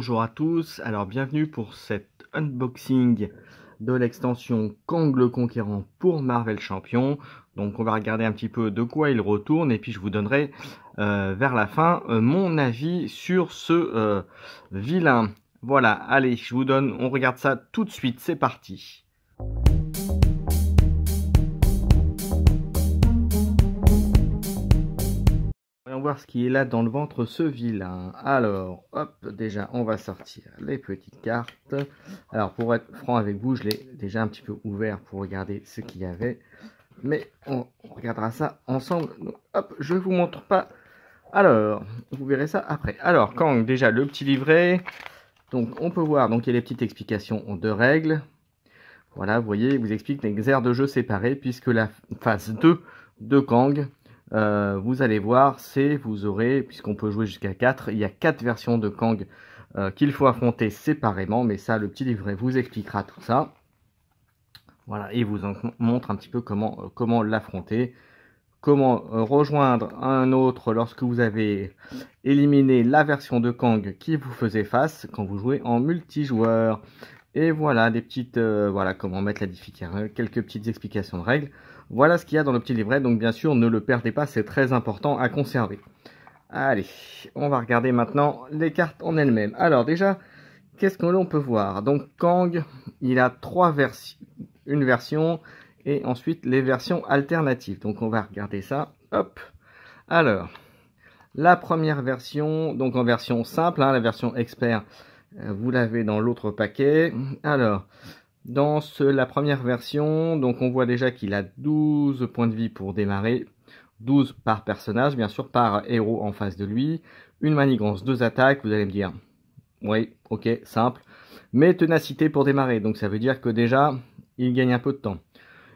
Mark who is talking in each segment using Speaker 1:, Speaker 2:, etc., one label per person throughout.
Speaker 1: bonjour à tous, alors bienvenue pour cet unboxing de l'extension Kang le Conquérant pour Marvel Champion. Donc on va regarder un petit peu de quoi il retourne et puis je vous donnerai vers la fin mon avis sur ce vilain. Voilà, allez, je vous donne, on regarde ça tout de suite, c'est parti. Voyons voir ce qui est là dans le ventre, ce vilain. Alors, hop, déjà, on va sortir les petites cartes. Alors, pour être franc avec vous, je l'ai déjà un petit peu ouvert pour regarder ce qu'il y avait. Mais on regardera ça ensemble. Donc, hop, je vous montre pas. Alors, vous verrez ça après. Alors, Kang, déjà, le petit livret. Donc, on peut voir, donc il y a les petites explications de règles. Voilà, vous voyez, il vous explique les aires de jeu séparées, puisque la phase 2 de Kang... vous allez voir, vous aurez, puisqu'on peut jouer jusqu'à 4, il y a 4 versions de Kang qu'il faut affronter séparément, mais ça, le petit livret vous expliquera tout ça. Voilà, et vous en montre un petit peu comment l'affronter, comment rejoindre un autre lorsque vous avez éliminé la version de Kang qui vous faisait face quand vous jouez en multijoueur. Et voilà, des petites, voilà comment mettre la difficulté, quelques petites explications de règles. Voilà ce qu'il y a dans le petit livret, donc bien sûr, ne le perdez pas, c'est très important à conserver. Allez, on va regarder maintenant les cartes en elles-mêmes. Alors déjà, qu'est-ce que l'on peut voir? Donc Kang, il a une version, et ensuite les versions alternatives. Donc on va regarder ça, hop. Alors, la première version, donc en version simple, la version expert, vous l'avez dans l'autre paquet. Alors, dans la première version, donc on voit déjà qu'il a 12 points de vie pour démarrer, 12 par personnage, bien sûr par héros en face de lui, une manigance, 2 attaques, vous allez me dire, oui, ok, simple, mais ténacité pour démarrer, donc ça veut dire que déjà, il gagne un peu de temps.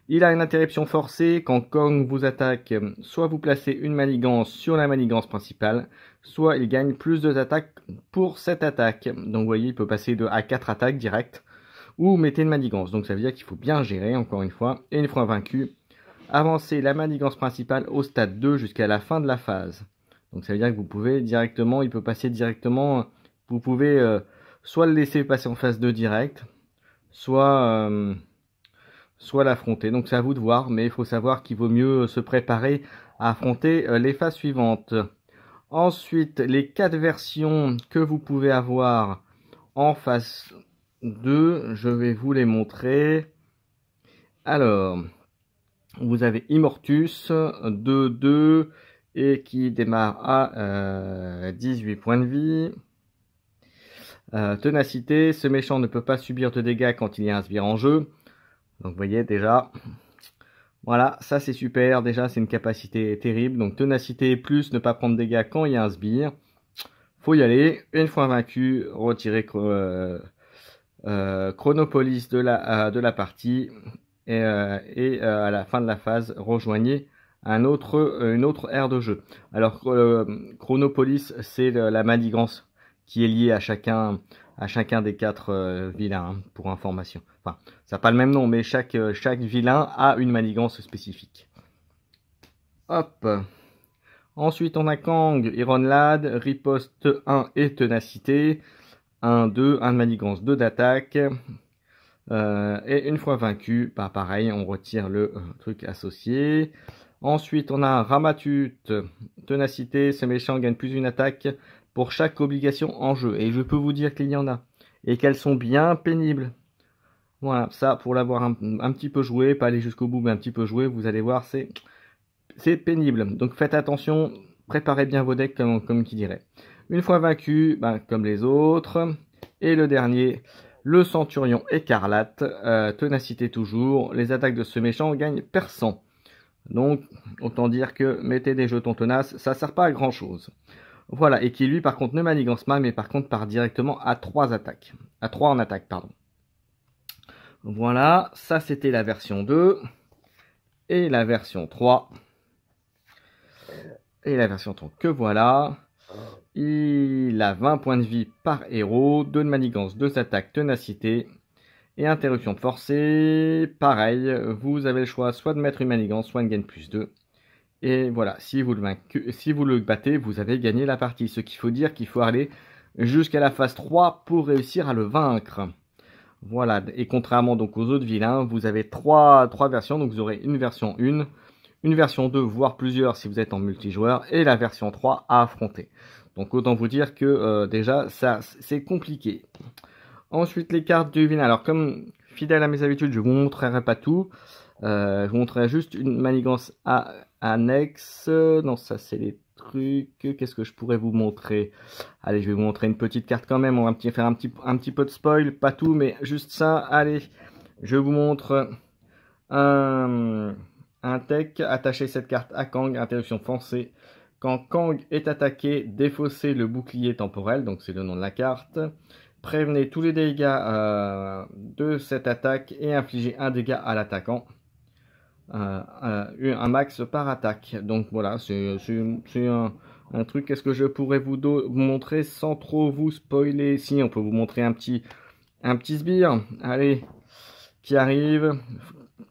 Speaker 1: Il a une interruption forcée, quand Kang vous attaque, soit vous placez une manigance sur la manigance principale, soit il gagne plus de attaques pour cette attaque. Donc vous voyez, il peut passer à 4 attaques directes, ou mettez une manigance. Donc ça veut dire qu'il faut bien gérer, encore une fois. Et une fois vaincu, avancez la manigance principale au stade 2 jusqu'à la fin de la phase. Donc ça veut dire que vous pouvez directement, il peut passer directement, vous pouvez soit le laisser passer en phase 2 direct, soit l'affronter. Donc c'est à vous de voir, mais il faut savoir qu'il vaut mieux se préparer à affronter les phases suivantes. Ensuite, les 4 versions que vous pouvez avoir en phase 2, je vais vous les montrer. Alors, vous avez Immortus 2-2 et qui démarre à 18 points de vie. Ténacité, ce méchant ne peut pas subir de dégâts quand il y a un sbire en jeu. Donc vous voyez déjà, voilà, ça c'est super, déjà c'est une capacité terrible. Donc ténacité plus ne pas prendre de dégâts quand il y a un sbire. Faut y aller, une fois vaincu, retirer Chronopolis de la partie. Et à la fin de la phase, rejoignez une autre aire de jeu. Alors Chronopolis, c'est la manigance qui est liée à chacun des 4 vilains, hein, pour information. Enfin, ça n'a pas le même nom, mais chaque vilain a une manigance spécifique. Hop. Ensuite, on a Kang, Iron Lad, riposte 1 et ténacité. 1, 2, 1 de manigance, 2 d'attaque. Et une fois vaincu, bah pareil, on retire le truc associé. Ensuite, on a Ramatut, ténacité, ce méchant gagne plus une attaque pour chaque obligation en jeu. Et je peux vous dire qu'il y en a. Et qu'elles sont bien pénibles. Voilà, ça, pour l'avoir un petit peu joué, pas aller jusqu'au bout, mais un petit peu joué, vous allez voir, c'est pénible. Donc faites attention, préparez bien vos decks, comme qui dirait. Une fois vaincu, bah, comme les autres. Et le dernier, le Centurion écarlate, ténacité toujours. Les attaques de ce méchant gagnent perçant. Donc, autant dire que mettez des jetons tenaces, ça sert pas à grand chose. Voilà, et qui lui par contre ne manigance pas, mais par contre part directement à 3 attaques. À 3 en attaque, pardon. Voilà, ça c'était la version 2. Et la version 3. Et la version 3 que voilà. Il a 20 points de vie par héros, 2 de manigance, 2 attaques, ténacité et interruption forcée. Pareil, vous avez le choix soit de mettre une manigance, soit une gagne plus 2. Et voilà, si vous le battez, vous avez gagné la partie. Ce qu'il faut dire qu'il faut aller jusqu'à la phase 3 pour réussir à le vaincre. Voilà, et contrairement donc aux autres vilains, vous avez trois versions, donc vous aurez une version 1, une version 2, voire plusieurs si vous êtes en multijoueur, et la version 3 à affronter. Donc autant vous dire que déjà, ça c'est compliqué. Ensuite, les cartes du vilain. Alors comme fidèle à mes habitudes, je vous montrerai pas tout. Je vous montrerai juste une manigance annexe. Non, ça c'est les trucs. Qu'est-ce que je pourrais vous montrer? Allez, je vais vous montrer une petite carte quand même. On va faire un petit peu de spoil. Pas tout, mais juste ça. Allez, je vous montre un tech. Attachez cette carte à Kang. Interruption forcée. Quand Kang est attaqué, défaussez le bouclier temporel. Donc c'est le nom de la carte. Prévenez tous les dégâts de cette attaque et infligez un dégât à l'attaquant. Un max par attaque. Donc voilà, c'est un truc. Qu'est-ce que je pourrais vous montrer sans trop vous spoiler? Si, on peut vous montrer un petit sbire. Allez, qui arrive.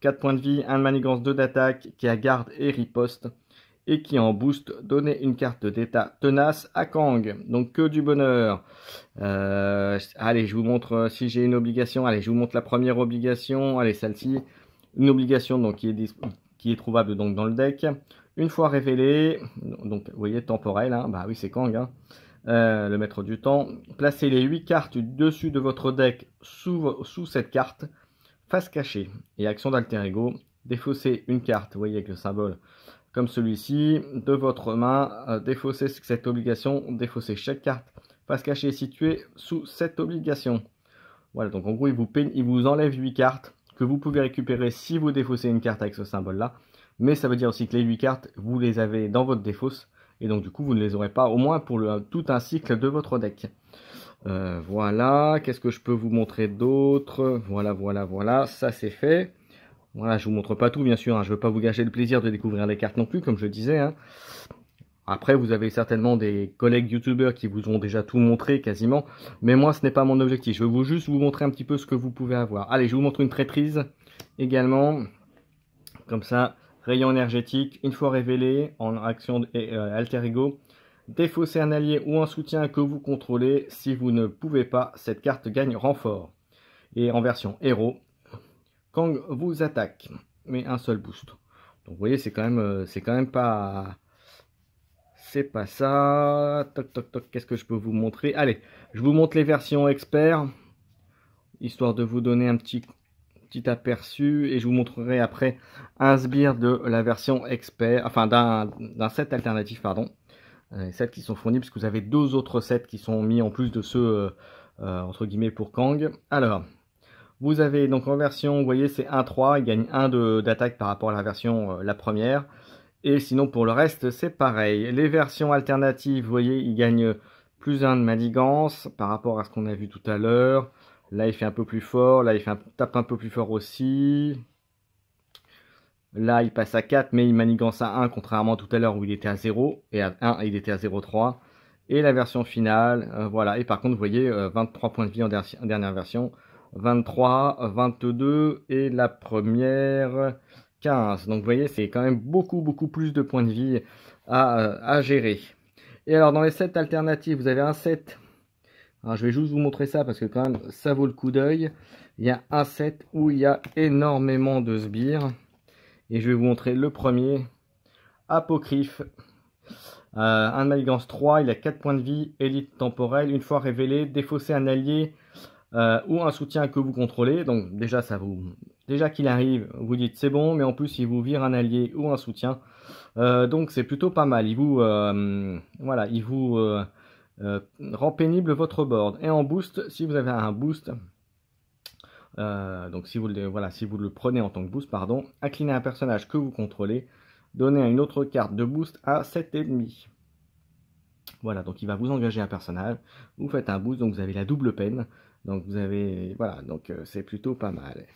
Speaker 1: 4 points de vie, 1 de manigance, 2 d'attaque, qui a garde et riposte. Et qui en boost, donnez une carte d'état tenace à Kang. Donc que du bonheur. Allez, je vous montre si j'ai une obligation. Allez, je vous montre la première obligation. Allez, celle-ci. Une obligation donc qui est trouvable donc dans le deck. Une fois révélée, donc vous voyez temporel, hein, bah oui c'est Kang, hein, le maître du temps. Placez les 8 cartes dessus de votre deck sous cette carte, face cachée. Et action d'alter ego, défaussez une carte, vous voyez avec le symbole, comme celui-ci, de votre main. Défaussez cette obligation, défaussez chaque carte face cachée située sous cette obligation. Voilà, donc en gros il vous enlève 8 cartes que vous pouvez récupérer si vous défaussez une carte avec ce symbole-là. Mais ça veut dire aussi que les 8 cartes, vous les avez dans votre défausse. Et donc du coup, vous ne les aurez pas au moins pour tout un cycle de votre deck. Voilà, qu'est-ce que je peux vous montrer d'autre? Voilà, ça c'est fait. Voilà, je vous montre pas tout bien sûr, hein. Je ne veux pas vous gâcher le plaisir de découvrir les cartes non plus, comme je disais, hein. Après, vous avez certainement des collègues youtubeurs qui vous ont déjà tout montré quasiment. Mais moi, ce n'est pas mon objectif. Je veux juste vous montrer un petit peu ce que vous pouvez avoir. Allez, je vous montre une traîtrise également. Comme ça, rayon énergétique. Une fois révélé en action alter ego, défaussez un allié ou un soutien que vous contrôlez. Si vous ne pouvez pas, cette carte gagne renfort. Et en version héros, Kang vous attaque. Mais un seul boost. Donc vous voyez, c'est quand même pas... C'est pas ça. Toc, toc, toc. Qu'est-ce que je peux vous montrer? Allez, je vous montre les versions experts, histoire de vous donner un petit aperçu. Et je vous montrerai après un sbire de la version expert, enfin d'un set alternatif, pardon. Les sets qui sont fournis, puisque vous avez 2 autres sets qui sont mis en plus de ceux, entre guillemets, pour Kang. Alors, vous avez donc en version, vous voyez, c'est 1-3. Il gagne 1 d'attaque par rapport à la version, la première. Et sinon, pour le reste, c'est pareil. Les versions alternatives, vous voyez, il gagne plus 1 de manigance par rapport à ce qu'on a vu tout à l'heure. Là, il fait un peu plus fort. Là, il tape un peu plus fort aussi. Là, il passe à 4, mais il manigance à 1, contrairement à tout à l'heure où il était à 0. Et à 1, il était à 0,3. Et la version finale, voilà. Et par contre, vous voyez, 23 points de vie en dernière version. 23, 22 et la première... 15. Donc vous voyez, c'est quand même beaucoup plus de points de vie à gérer. Et alors dans les sets alternatifs, vous avez un set. Alors je vais juste vous montrer ça parce que quand même ça vaut le coup d'œil. Il y a un set où il y a énormément de sbires. Et je vais vous montrer le premier. Apocryphe. Un de manigance 3, il a 4 points de vie, élite temporelle. Une fois révélé, défausser un allié ou un soutien que vous contrôlez. Donc déjà déjà qu'il arrive, vous dites c'est bon, mais en plus il vous vire un allié ou un soutien. Donc c'est plutôt pas mal. Il vous voilà, il vous rend pénible votre board. Et en boost, si vous avez un boost, donc si vous le prenez en tant que boost, pardon, inclinez un personnage que vous contrôlez, donnez une autre carte de boost à cet ennemi. Voilà, donc il va vous engager un personnage, vous faites un boost, donc vous avez la double peine. Donc vous avez, voilà, donc c'est plutôt pas mal.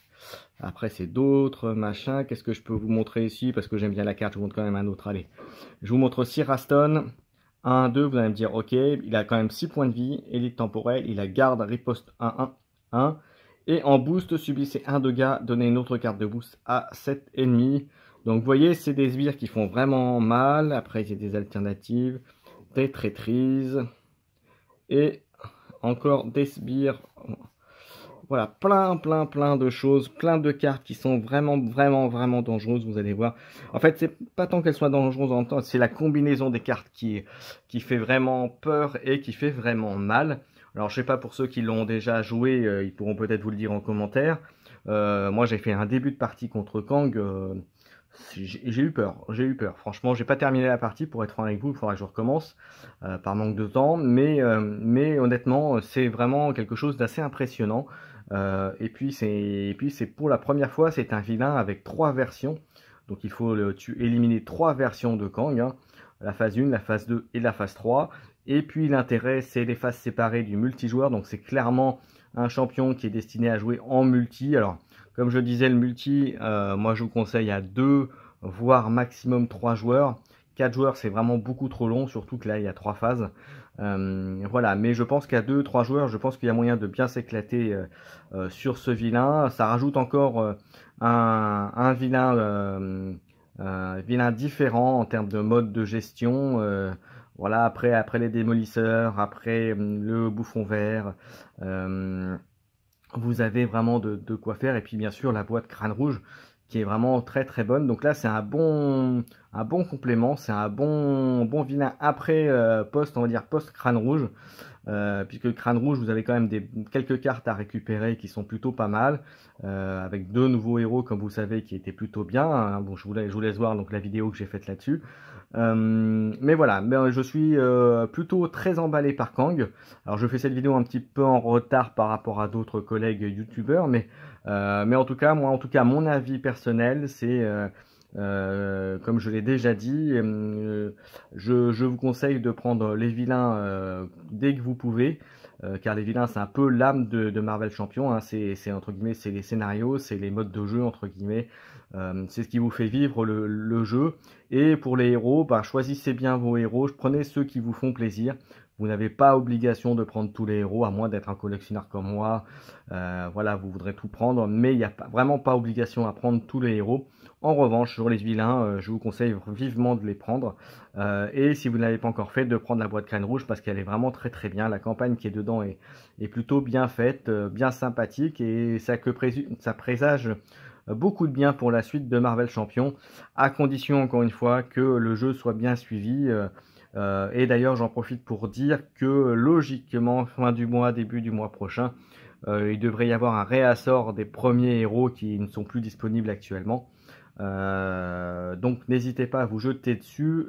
Speaker 1: Après c'est d'autres machins, qu'est-ce que je peux vous montrer ici? Parce que j'aime bien la carte, je vous montre quand même un autre, allez. Je vous montre aussi Raston, 1, 2, vous allez me dire, ok, il a quand même 6 points de vie, élite temporelle, il a garde, riposte 1, 1, 1. Et en boost, subissez 1 dégât, donnez une autre carte de boost à cet ennemi. Donc vous voyez, c'est des sbires qui font vraiment mal. Après, il y a des alternatives, des traîtrises. Et encore des sbires. Voilà, plein de choses, plein de cartes qui sont vraiment dangereuses, vous allez voir. En fait, c'est pas tant qu'elles soient dangereuses en temps, c'est la combinaison des cartes qui fait vraiment peur et qui fait vraiment mal. Alors, je sais pas, pour ceux qui l'ont déjà joué, ils pourront peut-être vous le dire en commentaire. Moi, j'ai fait un début de partie contre Kang. J'ai eu peur. Franchement, j'ai pas terminé la partie, pour être franc avec vous, il faudra que je recommence par manque de temps. Mais honnêtement, c'est vraiment quelque chose d'assez impressionnant. Et puis c'est pour la première fois, c'est un vilain avec 3 versions. Donc il faut éliminer 3 versions de Kang, hein. La phase 1, la phase 2 et la phase 3. Et puis l'intérêt, c'est les phases séparées du multijoueur. Donc c'est clairement un champion qui est destiné à jouer en multi. Alors, comme je disais, le multi, moi je vous conseille à 2, voire maximum 3 joueurs. 4 joueurs, c'est vraiment beaucoup trop long, surtout que là, il y a 3 phases. Voilà, mais je pense qu'à 2-3 joueurs, je pense qu'il y a moyen de bien s'éclater sur ce vilain. Ça rajoute encore un vilain différent en termes de mode de gestion. Voilà, après les démolisseurs, après le bouffon vert, vous avez vraiment de quoi faire. Et puis bien sûr la boîte crâne rouge qui est vraiment très bonne. Donc là c'est un bon complément, c'est un bon vilain après on va dire post crâne rouge. Puisque le crâne rouge, vous avez quand même quelques cartes à récupérer qui sont plutôt pas mal, avec 2 nouveaux héros comme vous savez qui étaient plutôt bien, hein. Bon, je vous laisse voir donc la vidéo que j'ai faite là-dessus. Mais voilà, je suis plutôt très emballé par Kang. Alors je fais cette vidéo un petit peu en retard par rapport à d'autres collègues youtubeurs, mais en tout cas, mon avis personnel, c'est comme je l'ai déjà dit, je vous conseille de prendre les vilains dès que vous pouvez, car les vilains c'est un peu l'âme de Marvel Champion, hein. C'est entre guillemets, c'est les scénarios, c'est les modes de jeu entre guillemets, c'est ce qui vous fait vivre le jeu. Et pour les héros, choisissez bien vos héros, prenez ceux qui vous font plaisir. Vous n'avez pas obligation de prendre tous les héros, à moins d'être un collectionneur comme moi. Voilà, vous voudrez tout prendre, mais il n'y a vraiment pas obligation à prendre tous les héros. En revanche, sur les vilains, je vous conseille vivement de les prendre. Et si vous ne l'avez pas encore fait, de prendre la boîte crâne rouge parce qu'elle est vraiment très bien. La campagne qui est dedans est plutôt bien faite, bien sympathique et ça présage beaucoup de bien pour la suite de Marvel Champion, à condition encore une fois que le jeu soit bien suivi. Et d'ailleurs, j'en profite pour dire que logiquement, fin du mois, début du mois prochain, il devrait y avoir un réassort des premiers héros qui ne sont plus disponibles actuellement. Donc n'hésitez pas à vous jeter dessus.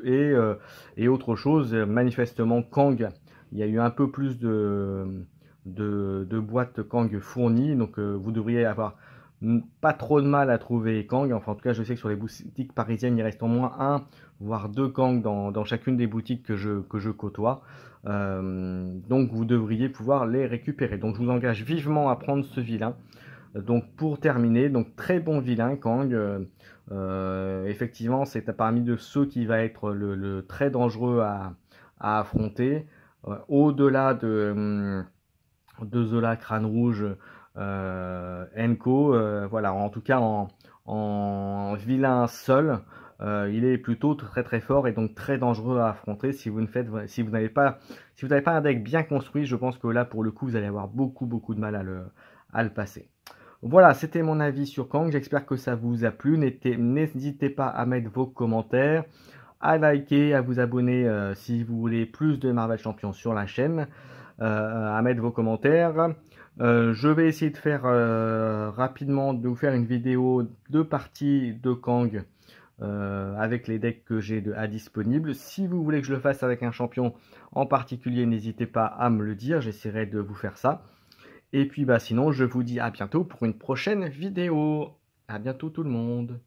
Speaker 1: Et autre chose, manifestement Kang, il y a eu un peu plus de boîtes Kang fournies, donc vous devriez avoir pas trop de mal à trouver Kang. Enfin en tout cas je sais que sur les boutiques parisiennes il reste au moins 1 voire 2 Kang dans chacune des boutiques que je côtoie. Donc vous devriez pouvoir les récupérer. Donc je vous engage vivement à prendre ce vilain. Donc pour terminer, donc très bon vilain Kang. Effectivement c'est parmi de ceux qui va être le très dangereux à affronter. Au-delà de Zola Crâne Rouge, Enco, voilà, en tout cas en vilain seul, il est plutôt très fort et donc très dangereux à affronter si vous n'avez pas un deck bien construit. Je pense que là pour le coup vous allez avoir beaucoup de mal à le passer. Voilà, c'était mon avis sur Kang, j'espère que ça vous a plu. N'hésitez pas à mettre vos commentaires, à liker, à vous abonner si vous voulez plus de Marvel Champion sur la chaîne, à mettre vos commentaires. Je vais essayer de faire rapidement, de vous faire une vidéo de partie de Kang avec les decks que j'ai à disponible. Si vous voulez que je le fasse avec un champion en particulier, n'hésitez pas à me le dire, j'essaierai de vous faire ça. Et puis sinon, je vous dis à bientôt pour une prochaine vidéo. À bientôt tout le monde.